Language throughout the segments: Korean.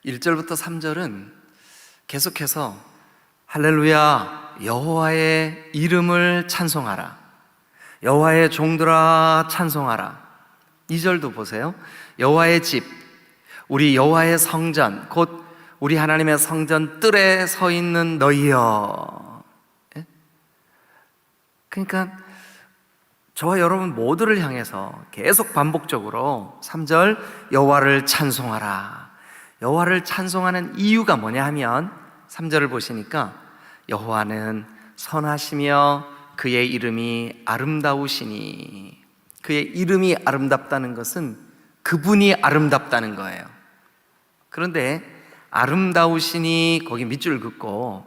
1절부터 3절은 계속해서 할렐루야 여호와의 이름을 찬송하라, 여호와의 종들아 찬송하라. 2절도 보세요. 여호와의 집, 우리 여호와의 성전, 곧 우리 하나님의 성전 뜰에 서 있는 너희여. 예? 그러니까 저와 여러분 모두를 향해서 계속 반복적으로 3절 여호와를 찬송하라. 여호와를 찬송하는 이유가 뭐냐 하면 3절을 보시니까 여호와는 선하시며 그의 이름이 아름다우시니. 그의 이름이 아름답다는 것은 그분이 아름답다는 거예요. 그런데 아름다우시니 거기 밑줄 긋고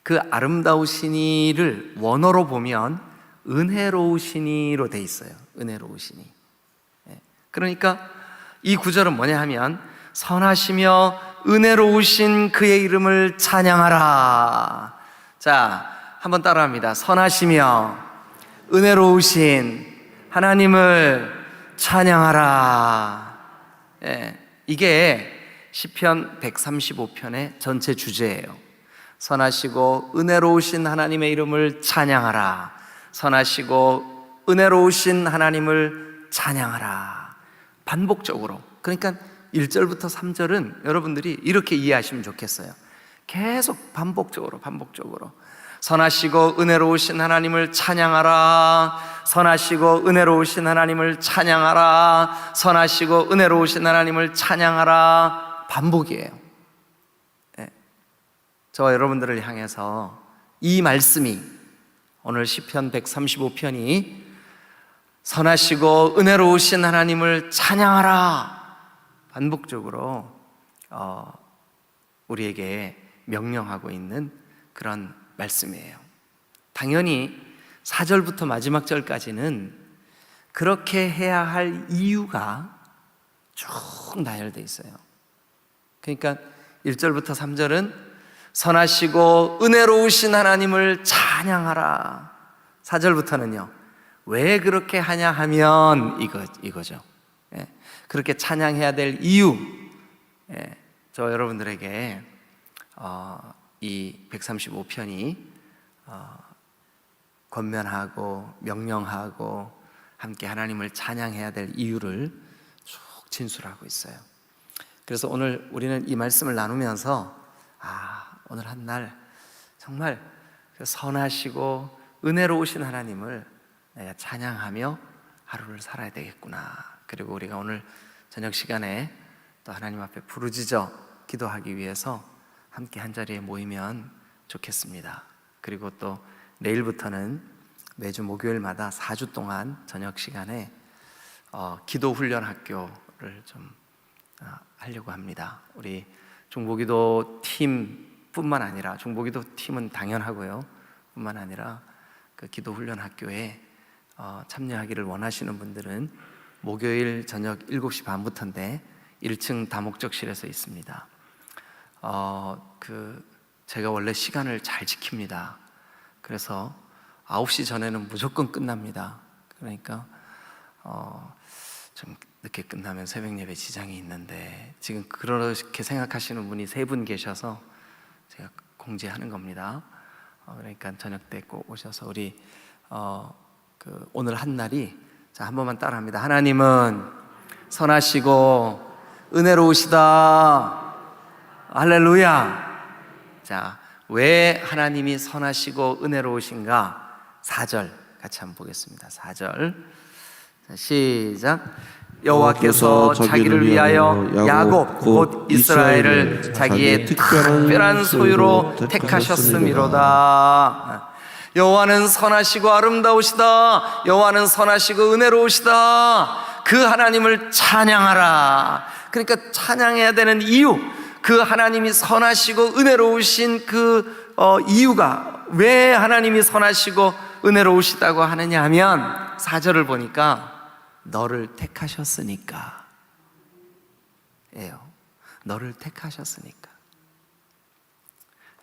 그 아름다우시니를 원어로 보면 은혜로우시니로 돼 있어요. 은혜로우시니. 그러니까 이 구절은 뭐냐 하면 선하시며 은혜로우신 그의 이름을 찬양하라. 자, 한번 따라합니다. 선하시며 은혜로우신 하나님을 찬양하라. 이게 시편 135편의 전체 주제예요. 선하시고 은혜로우신 하나님의 이름을 찬양하라. 선하시고 은혜로우신 하나님을 찬양하라. 반복적으로. 그러니까 1절부터 3절은 여러분들이 이렇게 이해하시면 좋겠어요. 계속 반복적으로 선하시고 은혜로우신 하나님을 찬양하라. 선하시고 은혜로우신 하나님을 찬양하라. 선하시고 은혜로우신 하나님을 찬양하라. 반복이에요. 저와 여러분들을 향해서 이 말씀이 오늘 시편 135편이 선하시고 은혜로우신 하나님을 찬양하라 반복적으로 우리에게 명령하고 있는 그런 말씀이에요. 당연히 4절부터 마지막 절까지는 그렇게 해야 할 이유가 쭉 나열되어 있어요. 그러니까 1절부터 3절은 선하시고 은혜로우신 하나님을 찬양하라. 4절부터는요 왜 그렇게 하냐 하면 이거죠. 그렇게 찬양해야 될 이유, 저 여러분들에게 이 135편이 권면하고 명령하고 함께 하나님을 찬양해야 될 이유를 쭉 진술하고 있어요. 그래서 오늘 우리는 이 말씀을 나누면서 오늘 한 날 정말 선하시고 은혜로우신 하나님을 내가 찬양하며 하루를 살아야 되겠구나. 그리고 우리가 오늘 저녁 시간에 또 하나님 앞에 부르짖어 기도하기 위해서 함께 한자리에 모이면 좋겠습니다. 그리고 또 내일부터는 매주 목요일마다 4주 동안 저녁 시간에 기도 훈련 학교를 좀 하려고 합니다. 우리 중보기도 팀뿐만 아니라, 중보기도 팀은 당연하고요, 뿐만 아니라 그 기도 훈련 학교에 참여하기를 원하시는 분들은 목요일 저녁 7시 반부터인데 1층 다목적실에서 있습니다. 제가 원래 시간을 잘 지킵니다. 그래서 9시 전에는 무조건 끝납니다. 그러니까 좀 늦게 끝나면 새벽 예배 지장이 있는데 지금 그렇게 생각하시는 분이 3분 계셔서 제가 공지하는 겁니다. 그러니까 저녁 때 꼭 오셔서 우리 오늘 한 날이, 자, 한 번만 따라합니다. 하나님은 선하시고 은혜로우시다. 할렐루야. 자, 왜 하나님이 선하시고 은혜로우신가? 4절 같이 한번 보겠습니다. 4절. 자, 시작. 여호와께서 자기를 위하여 야곱 곧 이스라엘을 자기의 특별한 소유로 택하셨음이로다. 여호와는 선하시고 아름다우시다. 여호와는 선하시고 은혜로우시다. 그 하나님을 찬양하라. 그러니까 찬양해야 되는 이유, 그 하나님이 선하시고 은혜로우신 그 이유가, 왜 하나님이 선하시고 은혜로우시다고 하느냐 하면 4절을 보니까 너를 택하셨으니까 예요. 너를 택하셨으니까.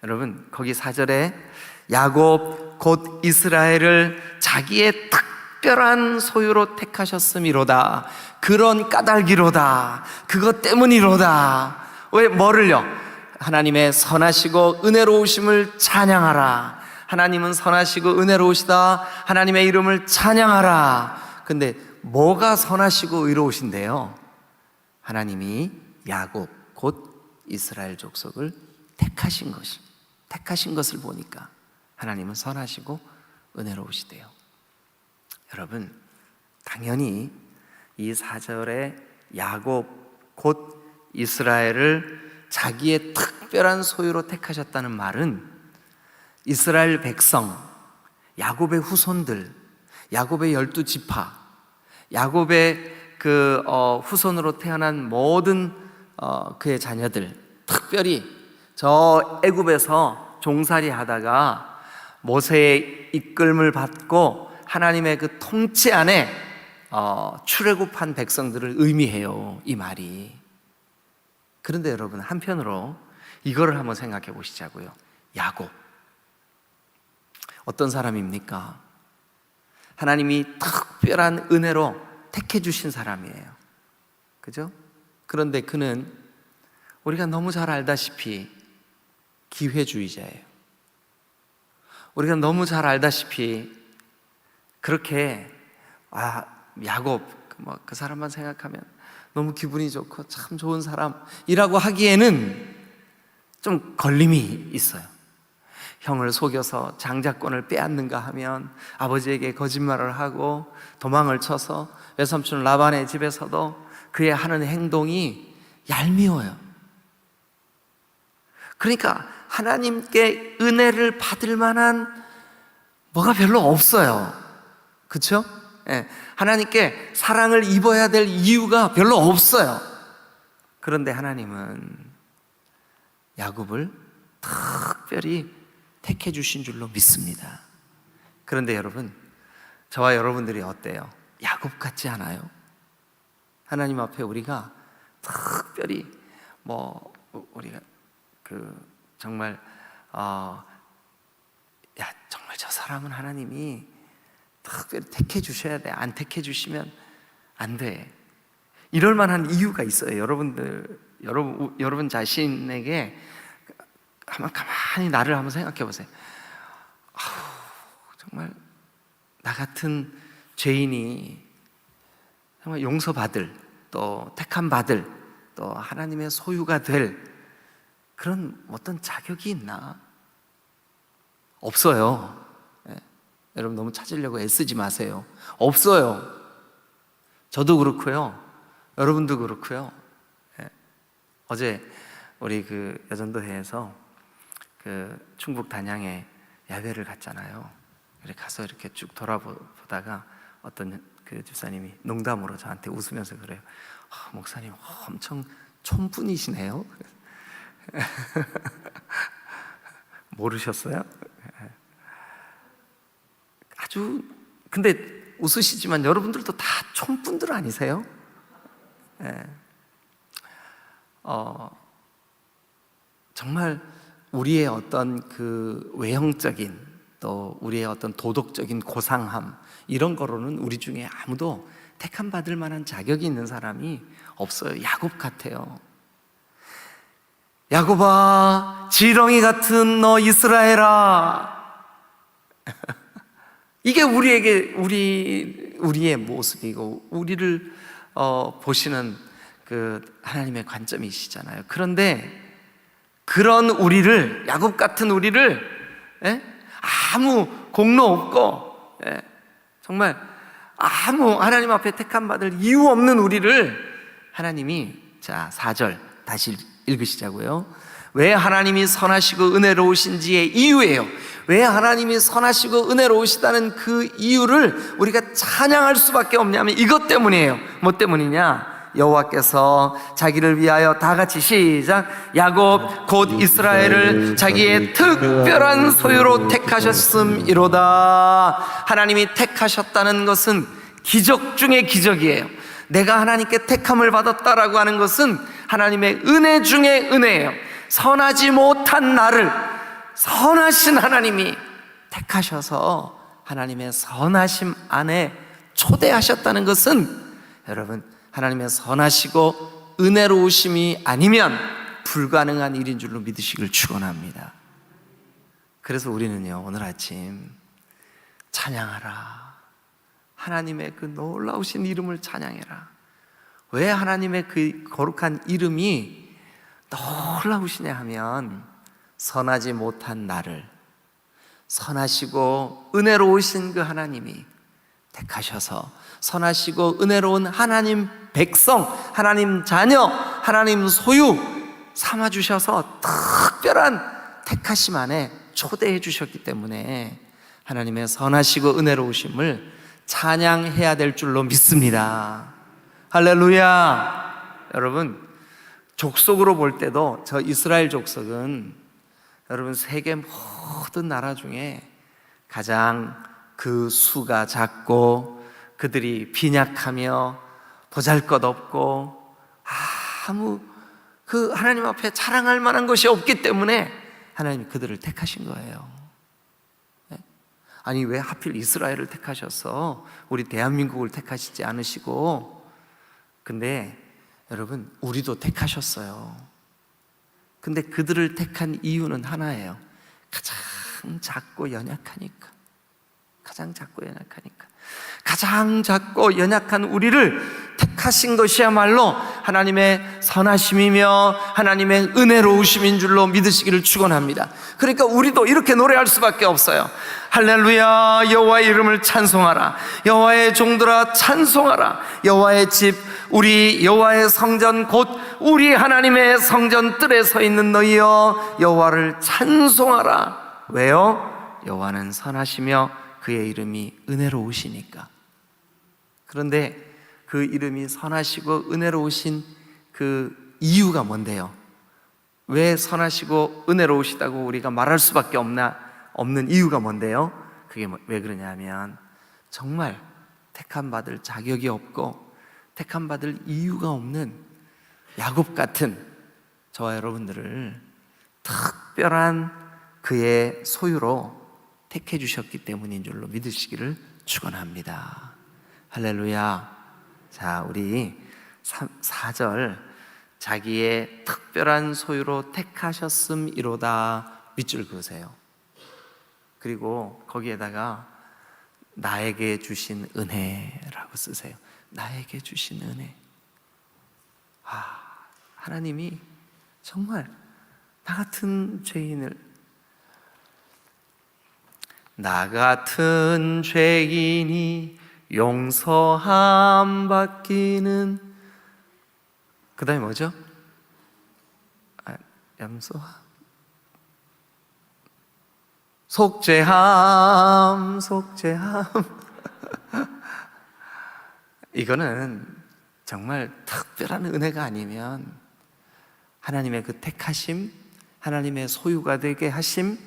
여러분, 거기 4절에 야곱 곧 이스라엘을 자기의 특별한 소유로 택하셨음이로다. 그런 까닭이로다. 그것 때문이로다. 왜 뭐를요? 하나님의 선하시고 은혜로우심을 찬양하라. 하나님은 선하시고 은혜로우시다. 하나님의 이름을 찬양하라. 근데 뭐가 선하시고 의로우신데요? 하나님이 야곱 곧 이스라엘 족속을 택하신 것을 보니까 하나님은 선하시고 은혜로우시대요. 여러분, 당연히 이 4절에 야곱 곧 이스라엘을 자기의 특별한 소유로 택하셨다는 말은 이스라엘 백성, 야곱의 후손들, 야곱의 12지파, 야곱의 후손으로 태어난 모든 그의 자녀들, 특별히 저 애굽에서 종살이 하다가 모세의 이끌림을 받고 하나님의 그 통치 안에 출애굽한 백성들을 의미해요, 이 말이. 그런데 여러분, 한편으로 이거를 한번 생각해 보시자고요. 야곱, 어떤 사람입니까? 하나님이 특별한 은혜로 택해 주신 사람이에요. 그죠? 그런데 그는 우리가 너무 잘 알다시피 기회주의자예요. 우리가 너무 잘 알다시피 그렇게 야곱 그 사람만 생각하면 너무 기분이 좋고 참 좋은 사람이라고 하기에는 좀 걸림이 있어요. 형을 속여서 장자권을 빼앗는가 하면 아버지에게 거짓말을 하고 도망을 쳐서 외삼촌 라반의 집에서도 그의 하는 행동이 얄미워요. 그러니까 하나님께 은혜를 받을 만한 뭐가 별로 없어요. 그렇죠? 하나님께 사랑을 입어야 될 이유가 별로 없어요. 그런데 하나님은 야곱을 특별히 택해 주신 줄로 믿습니다. 그런데 여러분, 저와 여러분들이 어때요? 야곱 같지 않아요? 하나님 앞에 우리가 특별히 우리가 정말 정말 저 사람은 하나님이 특별히 택해 주셔야 돼. 안 택해 주시면 안 돼. 이럴 만한 이유가 있어요. 여러분 자신에게 한번 가만히 나를 한번 생각해 보세요. 정말 나 같은 죄인이 정말 용서받을, 또 택함 받을, 또 하나님의 소유가 될 그런 어떤 자격이 있나? 없어요. 여러분 너무 찾으려고 애쓰지 마세요. 없어요. 저도 그렇고요. 여러분도 그렇고요. 어제 우리 여전도회에서 충북 단양에 야외를 갔잖아요. 가서 이렇게 쭉 돌아보다가 어떤 집사님이 농담으로 저한테 웃으면서 그래요. 목사님 엄청 촌분이시네요. 모르셨어요? 근데 웃으시지만 여러분들도 다 촌분들 아니세요? 정말 우리의 어떤 외형적인, 또 우리의 어떤 도덕적인 고상함, 이런 거로는 우리 중에 아무도 택함 받을 만한 자격이 있는 사람이 없어요. 야곱 같아요. 야곱아, 지렁이 같은 너 이스라엘아. 이게 우리의 모습이고 우리를 보시는 하나님의 관점이시잖아요. 그런데 그런 우리를, 야곱 같은 우리를 아무 공로 없고 정말 아무 하나님 앞에 택함 받을 이유 없는 우리를 하나님이, 자 4절 다시 읽으시자고요. 왜 하나님이 선하시고 은혜로우신지의 이유예요. 왜 하나님이 선하시고 은혜로우시다는 그 이유를 우리가 찬양할 수밖에 없냐면 이것 때문이에요. 뭐 때문이냐? 여호와께서 자기를 위하여 다 같이 시작. 야곱 곧 이스라엘을 자기의 특별한 소유로 택하셨음이로다. 하나님이 택하셨다는 것은 기적 중의 기적이에요. 내가 하나님께 택함을 받았다라고 하는 것은 하나님의 은혜 중의 은혜예요. 선하지 못한 나를 선하신 하나님이 택하셔서 하나님의 선하심 안에 초대하셨다는 것은, 여러분, 하나님의 선하시고 은혜로우심이 아니면 불가능한 일인 줄로 믿으시길 축원합니다. 그래서 우리는요, 오늘 아침 찬양하라. 하나님의 그 놀라우신 이름을 찬양해라. 왜 하나님의 그 거룩한 이름이 놀라우시냐 하면, 선하지 못한 나를 선하시고 은혜로우신 그 하나님이 택하셔서 선하시고 은혜로운 하나님 백성, 하나님 자녀, 하나님 소유 삼아주셔서 특별한 택하심 안에 초대해 주셨기 때문에 하나님의 선하시고 은혜로우심을 찬양해야 될 줄로 믿습니다. 할렐루야. 여러분, 족속으로 볼 때도 저 이스라엘 족속은 여러분 세계 모든 나라 중에 가장 그 수가 작고 그들이 빈약하며 보잘것없고 아무 그 하나님 앞에 자랑할 만한 것이 없기 때문에 하나님이 그들을 택하신 거예요. 아니, 왜 하필 이스라엘을 택하셔서 우리 대한민국을 택하시지 않으시고? 근데 여러분, 우리도 택하셨어요. 근데 그들을 택한 이유는 하나예요. 가장 작고 연약하니까. 가장 작고 연약하니까. 가장 작고 연약한 우리를 택하신 것이야말로 하나님의 선하심이며 하나님의 은혜로우심인 줄로 믿으시기를 축원합니다. 그러니까 우리도 이렇게 노래할 수밖에 없어요. 할렐루야. 여호와의 이름을 찬송하라. 여호와의 종들아 찬송하라. 여호와의 집, 우리 여호와의 성전, 곧 우리 하나님의 성전 뜰에 서 있는 너희여 여호와를 찬송하라. 왜요? 여호와는 선하시며 그의 이름이 은혜로우시니까. 그런데 그 이름이 선하시고 은혜로우신 그 이유가 뭔데요? 왜 선하시고 은혜로우시다고 우리가 말할 수밖에 없는 이유가 뭔데요? 그게 왜 그러냐 하면, 정말 택함 받을 자격이 없고 택함 받을 이유가 없는 야곱 같은 저와 여러분들을 특별한 그의 소유로 택해 주셨기 때문인 줄로 믿으시기를 축원합니다. 할렐루야. 자, 우리 4절, 자기의 특별한 소유로 택하셨음이로다 밑줄 그으세요. 그리고 거기에다가 나에게 주신 은혜라고 쓰세요. 나에게 주신 은혜. 하나님이 정말 나 같은 죄인을, 나 같은 죄인이 용서함 받기는, 그 다음에 뭐죠? 염소함, 속죄함. 이거는 정말 특별한 은혜가 아니면 하나님의 그 택하심, 하나님의 소유가 되게 하심,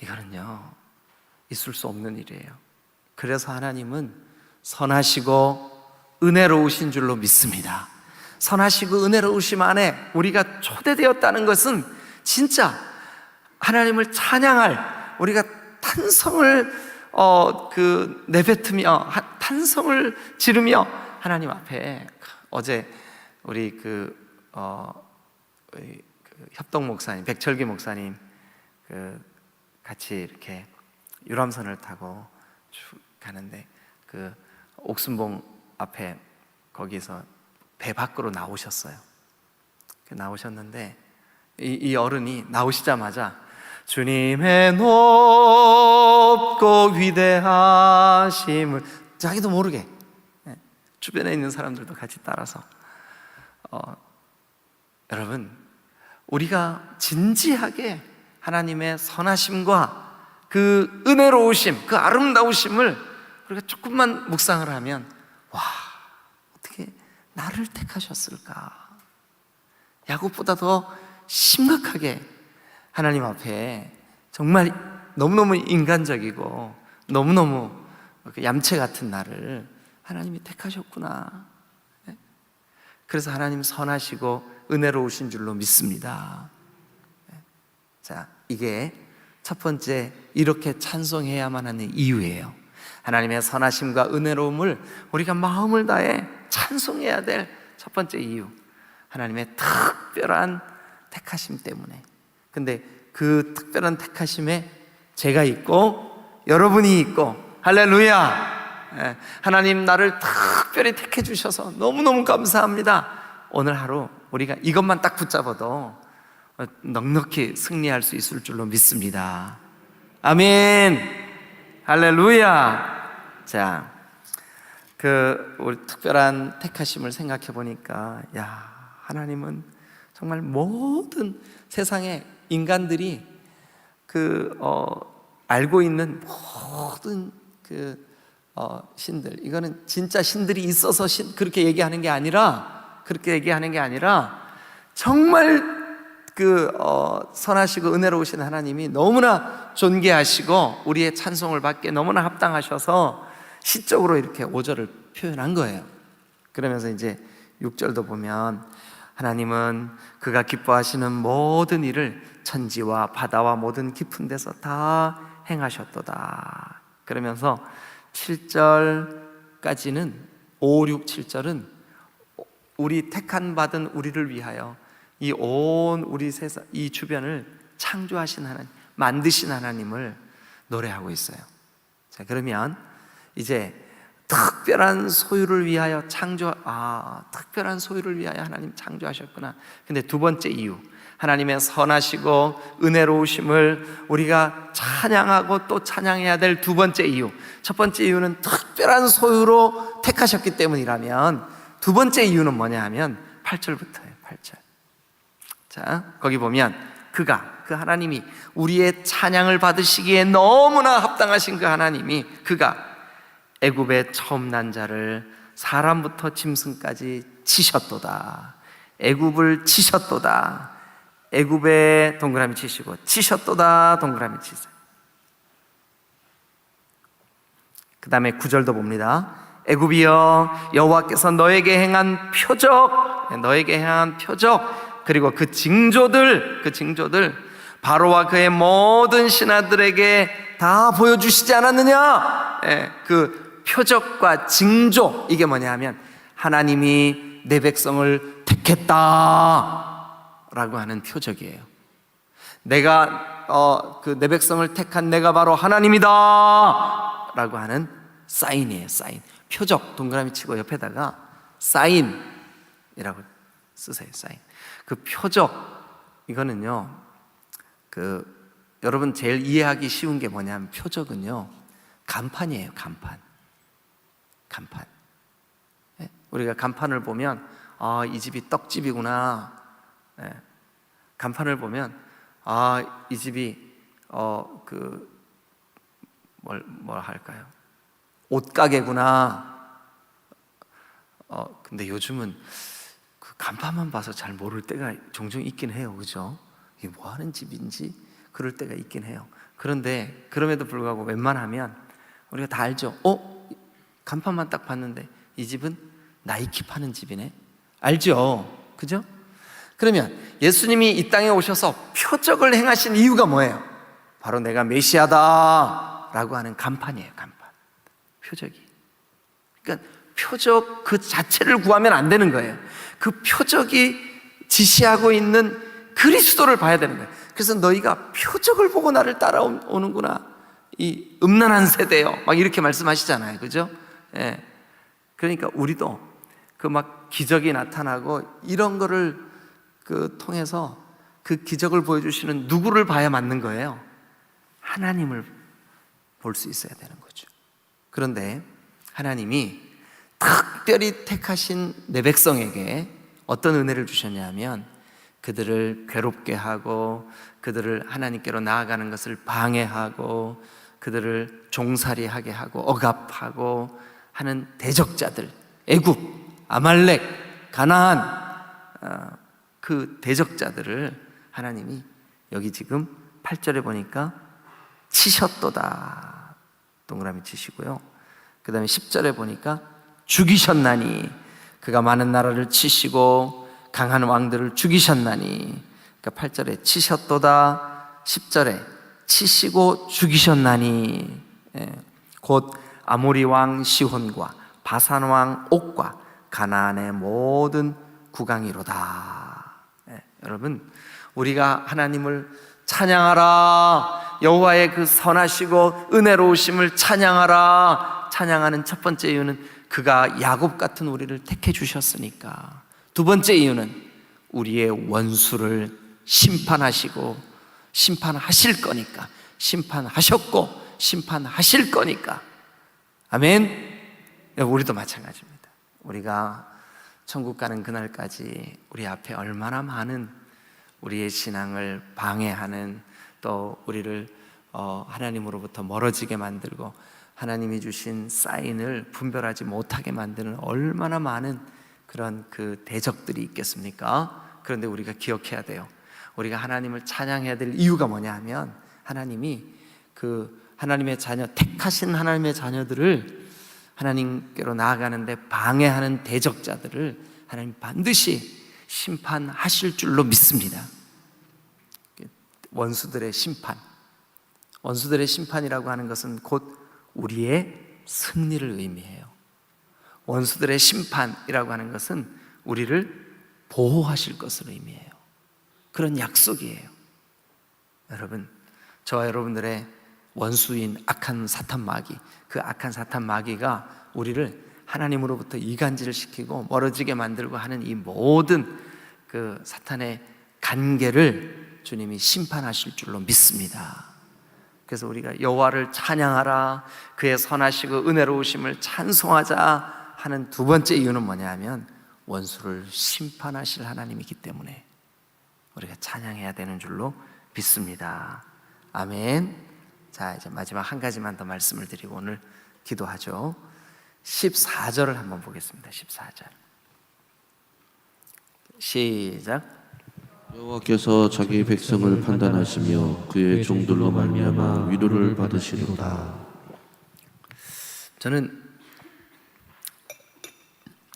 이거는요 있을 수 없는 일이에요. 그래서 하나님은 선하시고 은혜로우신 줄로 믿습니다. 선하시고 은혜로우심 안에 우리가 초대되었다는 것은 진짜 하나님을 찬양할, 우리가 탄성을 내뱉으며 탄성을 지르며 하나님 앞에, 어제 우리 협동 목사님, 백철기 목사님 같이 이렇게 유람선을 타고 쭉 가는데 그 옥순봉 앞에 거기서 배 밖으로 나오셨어요. 나오셨는데 이 어른이 나오시자마자 주님의 높고 위대하심을 자기도 모르게 주변에 있는 사람들도 같이 따라서 여러분, 우리가 진지하게 하나님의 선하심과 그 은혜로우심, 그 아름다우심을 우리가 조금만 묵상을 하면, 와, 어떻게 나를 택하셨을까? 야곱보다 더 심각하게 하나님 앞에 정말 너무너무 인간적이고 너무너무 얌체 같은 나를 하나님이 택하셨구나. 그래서 하나님 선하시고 은혜로우신 줄로 믿습니다. 자, 이게 첫 번째, 이렇게 찬송해야만 하는 이유예요. 하나님의 선하심과 은혜로움을 우리가 마음을 다해 찬송해야 될 첫 번째 이유, 하나님의 특별한 택하심 때문에. 근데 그 특별한 택하심에 제가 있고 여러분이 있고, 할렐루야. 하나님 나를 특별히 택해 주셔서 너무너무 감사합니다. 오늘 하루 우리가 이것만 딱 붙잡아도 넉넉히 승리할 수 있을 줄로 믿습니다. 아멘. 할렐루야. 자, 우리 특별한 택하심을 생각해 보니까, 야, 하나님은 정말 모든 세상의 인간들이 알고 있는 모든 신들, 이거는 진짜 신들이 있어서 그렇게 얘기하는 게 아니라, 정말 선하시고 은혜로우신 하나님이 너무나 존귀하시고 우리의 찬송을 받기에 너무나 합당하셔서 시적으로 이렇게 5절을 표현한 거예요. 그러면서 이제 6절도 보면, 하나님은 그가 기뻐하시는 모든 일을 천지와 바다와 모든 깊은 데서 다 행하셨도다. 그러면서 7절까지는 5, 6, 7절은 우리 택한 받은 우리를 위하여 이 온 우리 세상, 이 주변을 창조하신 하나님, 만드신 하나님을 노래하고 있어요. 자, 그러면 이제 특별한 소유를 위하여 특별한 소유를 위하여 하나님 창조하셨구나. 근데 두 번째 이유, 하나님의 선하시고 은혜로우심을 우리가 찬양하고 또 찬양해야 될 두 번째 이유, 첫 번째 이유는 특별한 소유로 택하셨기 때문이라면, 두 번째 이유는 뭐냐 하면 8절부터예요. 8절. 자, 거기 보면 그 하나님이 우리의 찬양을 받으시기에 너무나 합당하신 그 하나님이, 그가 애굽의 처음 난 자를 사람부터 짐승까지 치셨도다. 애굽을 치셨도다. 애굽에 동그라미 치시고, 치셨도다 동그라미 치세요. 그 다음에 9절도 봅니다. 애굽이여, 여호와께서 너에게 행한 표적, 그리고 그 징조들, 바로와 그의 모든 신하들에게 다 보여주시지 않았느냐? 그 표적과 징조, 이게 뭐냐 하면 하나님이 내 백성을 택했다 라고 하는 표적이에요. 내가 내 백성을 택한 내가 바로 하나님이다 라고 하는 사인이에요. 사인. 표적 동그라미 치고 옆에다가 사인이라고 쓰세요. 사인. 그 표적, 이거는요, 여러분 제일 이해하기 쉬운 게 뭐냐면, 표적은요 간판이에요. 간판. 우리가 간판을 보면 이 집이 떡집이구나. 간판을 보면 이 집이 뭘 할까요? 옷가게구나. 근데 요즘은 그 간판만 봐서 잘 모를 때가 종종 있긴 해요. 그죠? 이게 뭐 하는 집인지 그럴 때가 있긴 해요. 그런데 그럼에도 불구하고 웬만하면 우리가 다 알죠. 간판만 딱 봤는데 이 집은 나이키 파는 집이네. 알죠? 그죠? 그러면 예수님이 이 땅에 오셔서 표적을 행하신 이유가 뭐예요? 바로 내가 메시아다 라고 하는 간판이에요. 간판. 표적이. 그러니까 표적 그 자체를 구하면 안 되는 거예요. 그 표적이 지시하고 있는 그리스도를 봐야 되는 거예요. 그래서 너희가 표적을 보고 나를 따라오는구나, 이 음란한 세대요, 막 이렇게 말씀하시잖아요. 그죠? 예. 그러니까 우리도 막 기적이 나타나고 이런 거를 통해서 그 기적을 보여주시는 누구를 봐야 맞는 거예요? 하나님을 볼 수 있어야 되는 거죠. 그런데 하나님이 특별히 택하신 내 백성에게 어떤 은혜를 주셨냐 하면, 그들을 괴롭게 하고 그들을 하나님께로 나아가는 것을 방해하고 그들을 종살이하게 하고 억압하고 하는 대적자들, 애굽, 아말렉, 가나안, 그 대적자들을 하나님이 여기 지금 8절에 보니까 치셨도다 동그라미 치시고요. 그 다음에 10절에 보니까 죽이셨나니, 그가 많은 나라를 치시고 강한 왕들을 죽이셨나니. 그러니까 8절에 치셨도다, 10절에 치시고 죽이셨나니. 곧 아모리 왕 시혼과 바산 왕 옥과 가나안의 모든 국왕이로다. 여러분, 우리가 하나님을 찬양하라, 여호와의 그 선하시고 은혜로우심을 찬양하라. 찬양하는 첫 번째 이유는 그가 야곱 같은 우리를 택해 주셨으니까. 두 번째 이유는 우리의 원수를 심판하시고 심판하실 거니까. 심판하셨고 심판하실 거니까. 아멘. 우리도 마찬가지입니다. 우리가 천국 가는 그날까지 우리 앞에 얼마나 많은 우리의 신앙을 방해하는, 또 우리를 하나님으로부터 멀어지게 만들고 하나님이 주신 사인을 분별하지 못하게 만드는 얼마나 많은 그런 그 대적들이 있겠습니까? 그런데 우리가 기억해야 돼요. 우리가 하나님을 찬양해야 될 이유가 뭐냐 하면, 하나님이 그 하나님의 자녀, 택하신 하나님의 자녀들을 하나님께로 나아가는데 방해하는 대적자들을 하나님 반드시 심판하실 줄로 믿습니다. 원수들의 심판, 원수들의 심판이라고 하는 것은 곧 우리의 승리를 의미해요. 원수들의 심판이라고 하는 것은 우리를 보호하실 것을 의미해요. 그런 약속이에요. 여러분, 저와 여러분들의 원수인 악한 사탄 마귀, 그 악한 사탄 마귀가 우리를 하나님으로부터 이간질을 시키고 멀어지게 만들고 하는 이 모든 그 사탄의 간계를 주님이 심판하실 줄로 믿습니다. 그래서 우리가 여호와를 찬양하라, 그의 선하시고 은혜로우심을 찬송하자 하는 두 번째 이유는 뭐냐 하면, 원수를 심판하실 하나님이기 때문에 우리가 찬양해야 되는 줄로 믿습니다. 아멘. 자, 이제 마지막 한 가지만 더 말씀을 드리고 오늘 기도하죠. 14절을 한번 보겠습니다. 14절 시작. 여호와께서 자기 백성을 판단하시며 그의 종들로 말미암아 위로를 받으시도다. 저는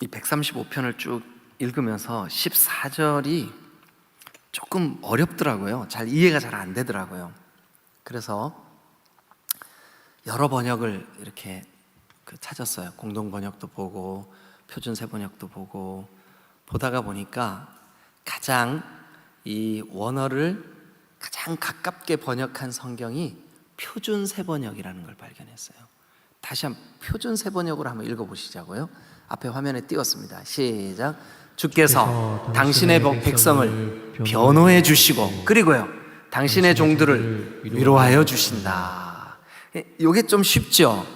이 135편을 쭉 읽으면서 14절이 조금 어렵더라고요. 잘 이해가 잘 안 되더라고요. 그래서 여러 번역을 이렇게 찾았어요. 공동 번역도 보고 표준 세 번역도 보고 보다가 보니까 가장 이 원어를 가장 가깝게 번역한 성경이 표준 세 번역이라는 걸 발견했어요. 다시 한번 표준 세 번역으로 한번 읽어보시자고요. 앞에 화면에 띄웠습니다. 시작. 주께서 당신의 백성을 변호해 주시고, 그리고요, 당신의 종들을 위로하여 주신다. 이게 좀 쉽죠?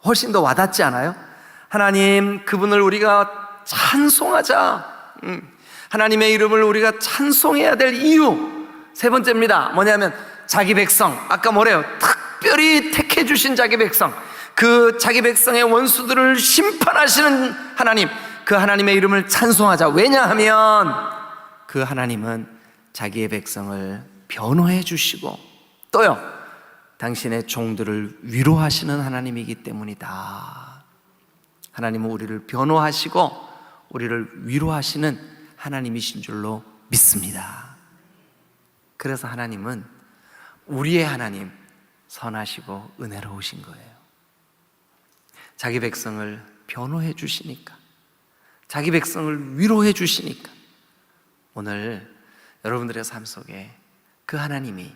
훨씬 더 와닿지 않아요? 하나님, 그분을 우리가 찬송하자. 하나님의 이름을 우리가 찬송해야 될 이유 세 번째입니다. 뭐냐면 자기 백성, 아까 뭐래요? 특별히 택해 주신 자기 백성, 그 자기 백성의 원수들을 심판하시는 하나님, 그 하나님의 이름을 찬송하자. 왜냐하면 그 하나님은 자기의 백성을 변호해 주시고 또요, 당신의 종들을 위로하시는 하나님이기 때문이다. 하나님은 우리를 변호하시고 우리를 위로하시는 하나님이신 줄로 믿습니다. 그래서 하나님은 우리의 하나님, 선하시고 은혜로우신 거예요. 자기 백성을 변호해 주시니까, 자기 백성을 위로해 주시니까 오늘 여러분들의 삶 속에 그 하나님이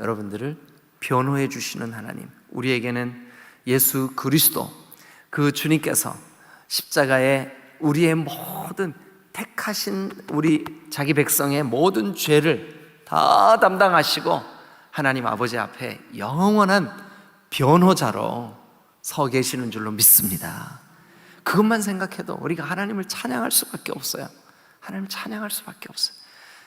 여러분들을 변호해 주시는 하나님, 우리에게는 예수 그리스도 그 주님께서 십자가에 우리의 모든 택하신 우리 자기 백성의 모든 죄를 다 담당하시고 하나님 아버지 앞에 영원한 변호자로 서 계시는 줄로 믿습니다. 그것만 생각해도 우리가 하나님을 찬양할 수밖에 없어요. 하나님을 찬양할 수밖에 없어요.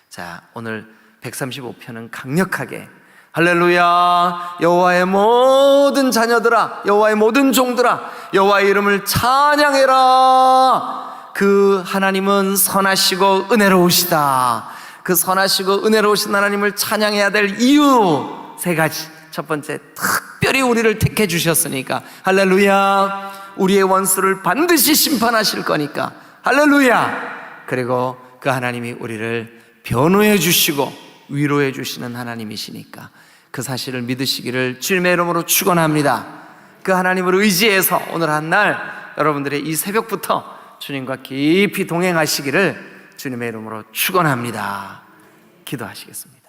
자, 오늘 135편은 강력하게 할렐루야, 여호와의 모든 자녀들아, 여호와의 모든 종들아, 여호와의 이름을 찬양해라. 그 하나님은 선하시고 은혜로우시다. 그 선하시고 은혜로우신 하나님을 찬양해야 될 이유 세 가지. 첫 번째, 특별히 우리를 택해 주셨으니까 할렐루야, 우리의 원수를 반드시 심판하실 거니까 할렐루야. 그리고 그 하나님이 우리를 변호해 주시고 위로해 주시는 하나님이시니까 그 사실을 믿으시기를 주님의 이름으로 축원합니다. 그 하나님을 의지해서 오늘 한 날 여러분들의 이 새벽부터 주님과 깊이 동행하시기를 주님의 이름으로 축원합니다. 기도하시겠습니다.